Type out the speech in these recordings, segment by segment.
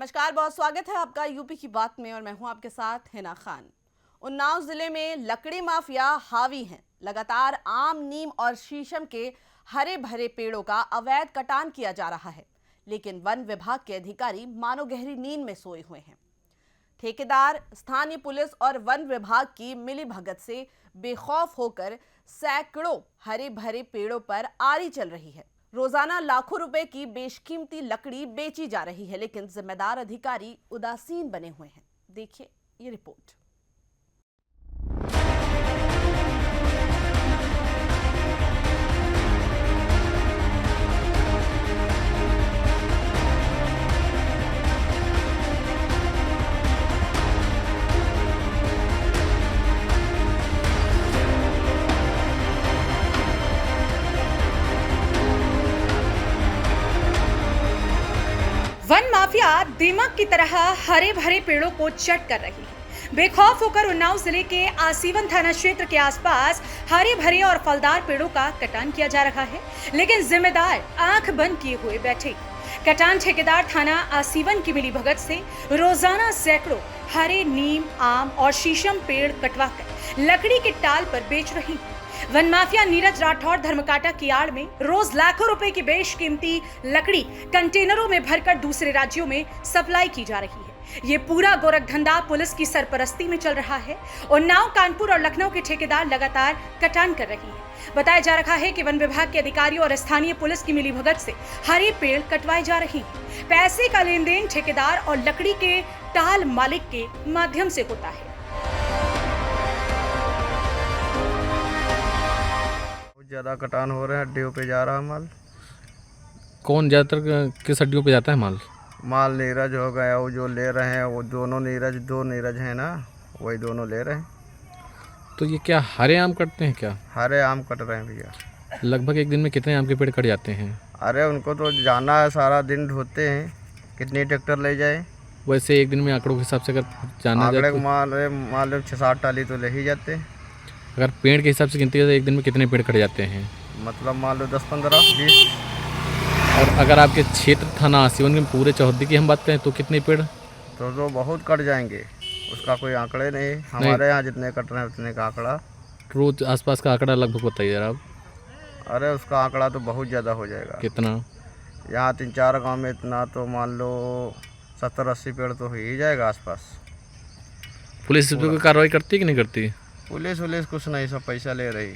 नमस्कार, बहुत स्वागत है आपका यूपी की बात में और मैं हूं आपके साथ हिना खान। उन्नाव जिले में लकड़ी माफिया हावी हैं। लगातार आम, नीम और शीशम के हरे भरे पेड़ों का अवैध कटान किया जा रहा है, लेकिन वन विभाग के अधिकारी मानो गहरी नींद में सोए हुए हैं। ठेकेदार, स्थानीय पुलिस और वन विभाग की मिलीभगत से बेखौफ होकर सैकड़ों हरे भरे पेड़ों पर आरी चल रही है। रोजाना लाखों रुपए की बेशकीमती लकड़ी बेची जा रही है, लेकिन जिम्मेदार अधिकारी उदासीन बने हुए हैं। देखिए ये रिपोर्ट। वन माफिया दीमक की तरह हरे भरे पेड़ों को चट कर रही है। बेखौफ होकर उन्नाव जिले के आसीवन थाना क्षेत्र के आसपास हरे भरे और फलदार पेड़ों का कटान किया जा रहा है, लेकिन जिम्मेदार आंख बंद किए हुए बैठे। कटान ठेकेदार थाना आसीवन की मिलीभगत से रोजाना सैकड़ों हरे नीम, आम और शीशम पेड़ कटवाकर लकड़ी के टाल पर बेच रही है। वन माफिया नीरज राठौर धर्मकाटा की आड़ में रोज लाखों रुपए की बेशकीमती लकड़ी कंटेनरों में भरकर दूसरे राज्यों में सप्लाई की जा रही है। ये पूरा गोरखधंधा पुलिस की सरपरस्ती में चल रहा है। उन्नाव, कानपुर और लखनऊ के ठेकेदार लगातार कटान कर रही है। बताया जा रहा है कि वन विभाग के अधिकारियों और स्थानीय पुलिस की मिलीभगत से हरे पेड़ कटवाए जा रहे हैं। पैसे का लेन देन ठेकेदार और लकड़ी के टाल मालिक के माध्यम से होता है। ज़्यादा कटान हो रहे हैं, हड्डियों पे जा रहा है माल। कौन ज़्यादातर किस हड्डियों पे जाता है माल? माल नीरज हो गया, वो जो ले रहे हैं वो दोनों नीरज, दो नीरज हैं ना, वही दोनों ले रहे हैं। तो ये क्या हरे आम कटते हैं क्या? हरे आम कट रहे हैं भैया। लगभग एक दिन में कितने आम के पेड़ कट जाते हैं? अरे उनको तो जाना है, सारा दिन ढोते हैं, कितनी ट्रैक्टर ले जाए। वैसे एक दिन में आंकड़ों के हिसाब से अगर जाना जाए तो माल 6-7 टाली तो ले ही जाते हैं। अगर पेड़ के हिसाब से गिनती करें तो एक दिन में कितने पेड़ कट जाते हैं? मतलब मान लो 10, 15, 20। और अगर आपके क्षेत्र थाना आसीवन के पूरे चौहद्दी की हम बात करें तो कितने पेड़? तो बहुत कट जाएंगे, उसका कोई आंकड़े नहीं। हमारे यहाँ जितने कट रहे हैं उतने का आंकड़ा। रोज आसपास का आंकड़ा लगभग बताइए जरा आप। अरे उसका आंकड़ा तो बहुत ज़्यादा हो जाएगा। कितना? यहाँ 3-4 गांव में इतना तो मान लो 70-80 पेड़ तो हो ही जाएगा आसपास। पुलिस इस पर कोई कार्रवाई करती है कि नहीं करती? पुलिस कुछ नहीं, सब पैसा ले रही।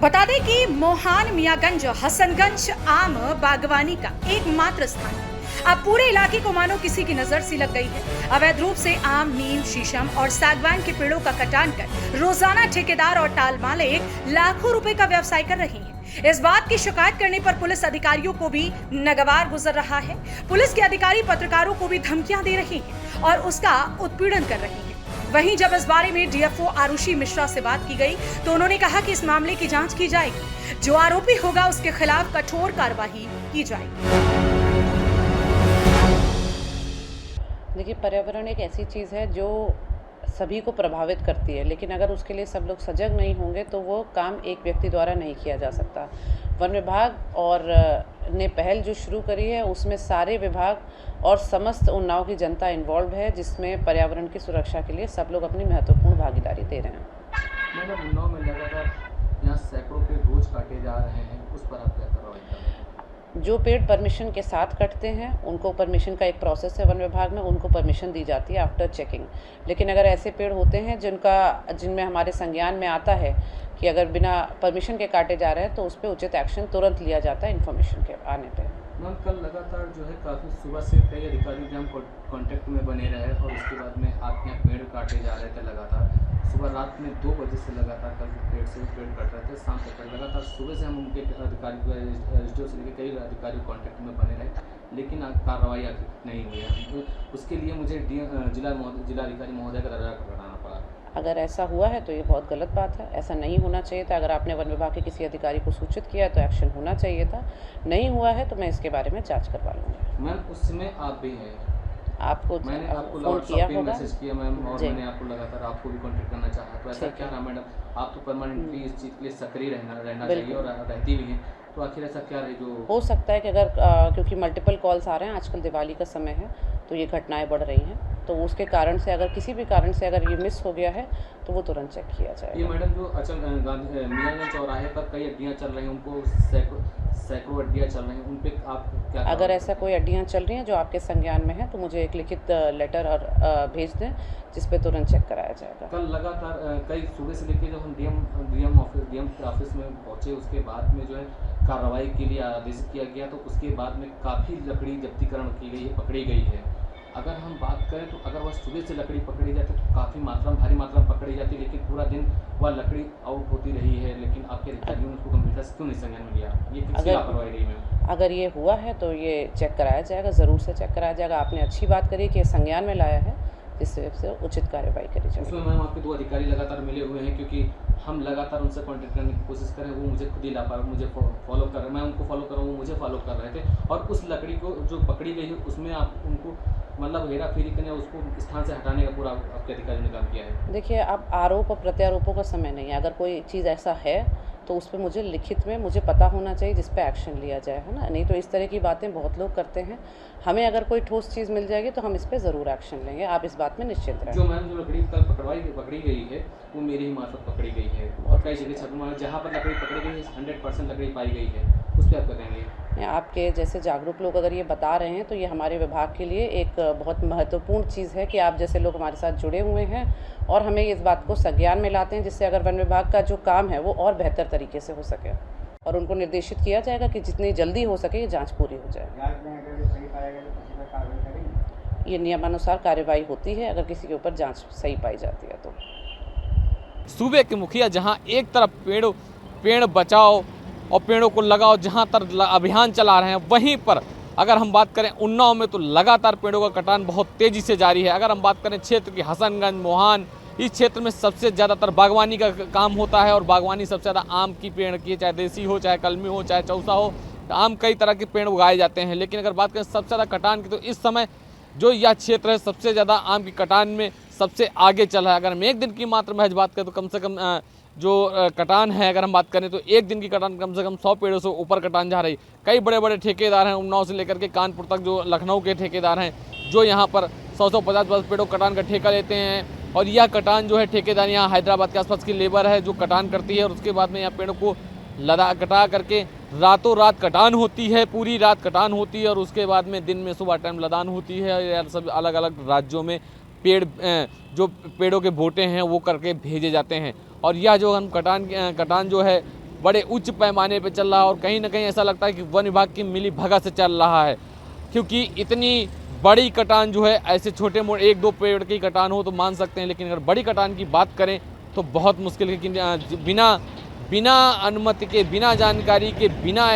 बता दें कि मोहान मियागंज हसनगंज आम बागवानी का एकमात्र स्थान है। अब पूरे इलाके को मानो किसी की नजर सी लग गई है। अवैध रूप से आम, नीम, शीशम और सागवान के पेड़ों का कटान कर रोजाना ठेकेदार और टाल मालिक लाखों रुपए का व्यवसाय कर रहे हैं। इस बात की शिकायत करने पर पुलिस अधिकारियों को भी नागवार गुजर रहा है। पुलिस के अधिकारी पत्रकारों को भी धमकियां दे रहे हैं और उसका उत्पीड़न कर रहे हैं। वहीं जब इस बारे में डीएफओ आरुषि मिश्रा से बात की गई तो उन्होंने कहा कि इस मामले की जांच की जाएगी। जो आरोपी होगा उसके खिलाफ कठोर कार्रवाई की जाएगी। देखिए, पर्यावरण एक ऐसी चीज़ है जो सभी को प्रभावित करती है, लेकिन अगर उसके लिए सब लोग सजग नहीं होंगे तो वो काम एक व्यक्ति द्वारा नहीं किया जा सकता। वन विभाग और ने पहल जो शुरू करी है उसमें सारे विभाग और समस्त उन्नाव की जनता इन्वॉल्व है, जिसमें पर्यावरण की सुरक्षा के लिए सब लोग अपनी महत्वपूर्ण भागीदारी दे रहे हैं। मैडम, उन्नाव में लगातार यहाँ सैकड़ों पेड़ रोज काटे जा रहे हैं, उस पर आप क्या कार्रवाई कर रहे हैं? जो पेड़ परमिशन के साथ कटते हैं उनको परमिशन का एक प्रोसेस है वन विभाग में, उनको परमिशन दी जाती है आफ्टर चेकिंग। लेकिन अगर ऐसे पेड़ होते हैं जिनमें हमारे संज्ञान में आता है कि अगर बिना परमिशन के काटे जा रहे हैं तो उस पर उचित एक्शन तुरंत लिया जाता है इन्फॉर्मेशन के आने पे। मैम, कल लगातार जो है काफ़ी सुबह से कई अधिकारी भी हम कॉन्टेक्ट में बने रहे और उसके बाद में आपके यहाँ पेड़ काटे जा रहे थे लगातार। सुबह रात में 2 बजे से लगातार कल पेड़ से पेड़ कट रहे थे, शाम तक लगातार सुबह से हम उनके अधिकारी रजिस्टर से लेकर कई अधिकारी कॉन्टेक्ट में बने रहे, लेकिन कार्रवाई नहीं हुई है। उसके लिए मुझे जिलाधिकारी महोदय का दर्जा कराना पड़ा। अगर ऐसा हुआ है तो ये बहुत गलत बात है, ऐसा नहीं होना चाहिए था। अगर आपने वन विभाग के किसी अधिकारी को सूचित किया है तो एक्शन होना चाहिए था। नहीं हुआ है तो मैं इसके बारे में जांच करवा लूँगी। मैम, उस समय आप भी हैं आपको मैंने आपको फ़ोन व्हाट्सएप किया पे होगा। मैसेज किया मैम, और जी। मैंने आपको लगातार आपको भी कांटेक्ट करना चाहा, तो ऐसा ठीक क्या है। रहा मैडम? आप तो परमानेंटली इस चीज़ के लिए सक्रिय रहना रहना चाहिए बिल्कुल। और रहती भी हैं, तो आखिर ऐसा क्या है जो हो सकता है कि अगर क्योंकि मल्टीपल कॉल्स आ रहे हैं, आजकल दिवाली का समय है, तो ये घटनाएँ बढ़ रही हैं, तो उसके कारण से अगर किसी भी कारण से अगर ये मिस हो गया है, तो वो तुरंत चेक किया ये जाएगा। मैडम जो मियाँगंज चौराहे पर कई अड्डियाँ चल रही हैं, उनको सैकड़ों अड्डियाँ चल रही हैं, उन पे आप क्या अगर कार्रवाई ऐसा करते कोई अड्डियाँ चल रही हैं जो आपके संज्ञान में है, तो मुझे एक लिखित लेटर और भेज दें, जिस पे तुरंत चेक कराया जाएगा। कल लगातार कई सुबह से लेकर जब हम डीएम के ऑफिस में पहुंचे, उसके बाद में जो है कार्रवाई के लिए आदेश किया गया, तो उसके बाद में काफ़ी लकड़ी जब्तीकरण की गई है, पकड़ी गई है। अगर हम बात करें तो अगर वह सुबह से लकड़ी पकड़ी जाती तो काफ़ी मात्रा में, भारी मात्रा में पकड़ी जाती, लेकिन पूरा दिन वह लकड़ी आउट होती रही है, लेकिन आपके अधिकारियों ने उसको गंभीरता से क्यों नहीं संज्ञान में लिया? ये किसकी अगर- लापरवाही रही मैम? अगर ये हुआ है तो ये चेक कराया जाएगा, ज़रूर से चेक कराया जाएगा। आपने अच्छी बात करी कि संज्ञान में लाया है, जिससे से उचित कार्रवाई करी जाएगी। उसमें मैम आपके 2 अधिकारी लगातार मिले हुए हैं, क्योंकि हम लगातार उनसे कांटेक्ट करने की कोशिश करें, वो मुझे खुद ही मुझे फॉलो कर रहे हैं, मैं उनको फॉलो कर रहा हूँ, वो मुझे फॉलो कर रहे थे, और उस लकड़ी को जो पकड़ी गई है उसमें आप उनको मतलब हेरा फेरी करने, उसको स्थान से हटाने का पूरा आपके अधिकारी ने काम किया है। देखिए, अब आरोप और प्रत्यारोपों का समय नहीं है। अगर कोई चीज़ ऐसा है तो उस पे मुझे लिखित में मुझे पता होना चाहिए, जिस पे एक्शन लिया जाए, है ना? नहीं तो इस तरह की बातें बहुत लोग करते हैं। हमें अगर कोई ठोस चीज़ मिल जाएगी तो हम इस पे ज़रूर एक्शन लेंगे, आप इस बात में निश्चिंत रहें। जो मैम जो लकड़ी कल पकड़ी गई है, वो मेरी ही मार्फत पकड़ी गई है, और कई जगह छापेमारी जहाँ पर लकड़ी पकड़ी गई है 100% लकड़ी पाई गई है, उस पर आप क्या कहेंगे? आपके जैसे जागरूक लोग अगर ये बता रहे हैं तो ये हमारे विभाग के लिए एक बहुत महत्वपूर्ण चीज़ है कि आप जैसे लोग हमारे साथ जुड़े हुए हैं और हमें इस बात को संज्ञान में लाते हैं, जिससे अगर वन विभाग का जो काम है वो और बेहतर तरीके से हो सके, और उनको निर्देशित किया जाएगा कि जितनी जल्दी हो सके ये जांच पूरी हो जाए। ये नियमानुसार कार्यवाही होती है अगर किसी के ऊपर जांच सही पाई जाती है तो। सूबे के मुखिया जहां एक तरफ पेड़ बचाओ और पेड़ों को लगाओ जहां तक अभियान चला रहे हैं, वहीं पर अगर हम बात करें उन्नाव में तो लगातार पेड़ों का कटान बहुत तेजी से जारी है। अगर हम बात करें क्षेत्र की हसनगंज, मोहान, इस क्षेत्र में सबसे ज़्यादातर बागवानी का काम होता है, और बागवानी सबसे ज़्यादा आम की पेड़ की, चाहे देसी हो, चाहे कलमी हो, चाहे चौसा हो, आम कई तरह के पेड़ उगाए जाते हैं। लेकिन अगर बात करें सबसे ज़्यादा कटान की, तो इस समय जो यह क्षेत्र है सबसे ज़्यादा आम की कटान में सबसे आगे चल रहा है। अगर हम एक दिन की मात्र महज बात करें तो कम से कम जो कटान है, अगर हम बात करें तो एक दिन की कटान कम से कम 100 पेड़ों से ऊपर कटान जा रही। कई बड़े बड़े ठेकेदार हैं, उन्नाव से लेकर के कानपुर तक, जो लखनऊ के ठेकेदार हैं, जो यहाँ पर 100-150 पेड़ों कटान का ठेका लेते हैं, और यह कटान जो है ठेकेदार यहाँ हैदराबाद के आसपास की लेबर है जो कटान करती है, और उसके बाद में यहाँ पेड़ों को कटा करके रातों रात कटान होती है, पूरी रात कटान होती है, और उसके बाद में दिन में सुबह टाइम लदान होती है। यार सब अलग अलग राज्यों में जो पेड़ों के बोटे हैं वो करके भेजे जाते हैं, और यह जो हम कटान जो है बड़े उच्च पैमाने पे चल रहा है, और कहीं ना कहीं ऐसा लगता है कि वन विभाग की मिली भगत से चल रहा है, क्योंकि इतनी बड़ी कटान जो है, ऐसे छोटे मोटे 1-2 पेड़ की कटान हो तो मान सकते हैं, लेकिन अगर बड़ी कटान की बात करें तो बहुत मुश्किल है कि बिना अनुमति के, बिना जानकारी के, बिना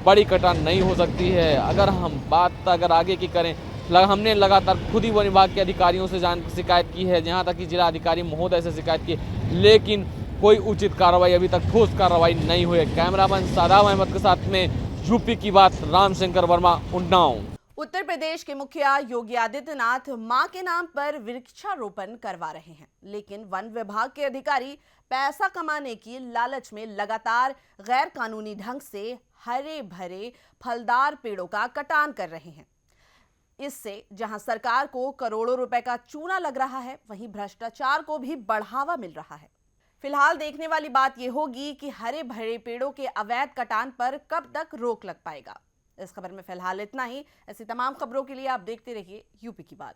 बड़ी कटान नहीं हो सकती है। अगर हम बात आगे की करें, हमने लगातार खुद ही वन विभाग के अधिकारियों से शिकायत की है, जहां तक कि जिला अधिकारी महोदय से शिकायत की, लेकिन कोई उचित कार्रवाई, अभी तक ठोस कार्रवाई नहीं हुई है। कैमरामैन सादाब अहमद के साथ में यूपी की बात, रामशंकर वर्मा, उन्नाव। उत्तर प्रदेश के मुखिया योगी आदित्यनाथ मां के नाम पर वृक्षारोपण करवा रहे हैं, लेकिन वन विभाग के अधिकारी पैसा कमाने की लालच में लगातार गैर कानूनी ढंग से हरे भरे फलदार पेड़ों का कटान कर रहे हैं। इससे जहां सरकार को करोड़ों रुपए का चूना लग रहा है, वहीं भ्रष्टाचार को भी बढ़ावा मिल रहा है। फिलहाल देखने वाली बात यह होगी कि हरे भरे पेड़ों के अवैध कटान पर कब तक रोक लग पाएगा। इस खबर में फिलहाल इतना ही। ऐसी तमाम खबरों के लिए आप देखते रहिए यूपी की बात।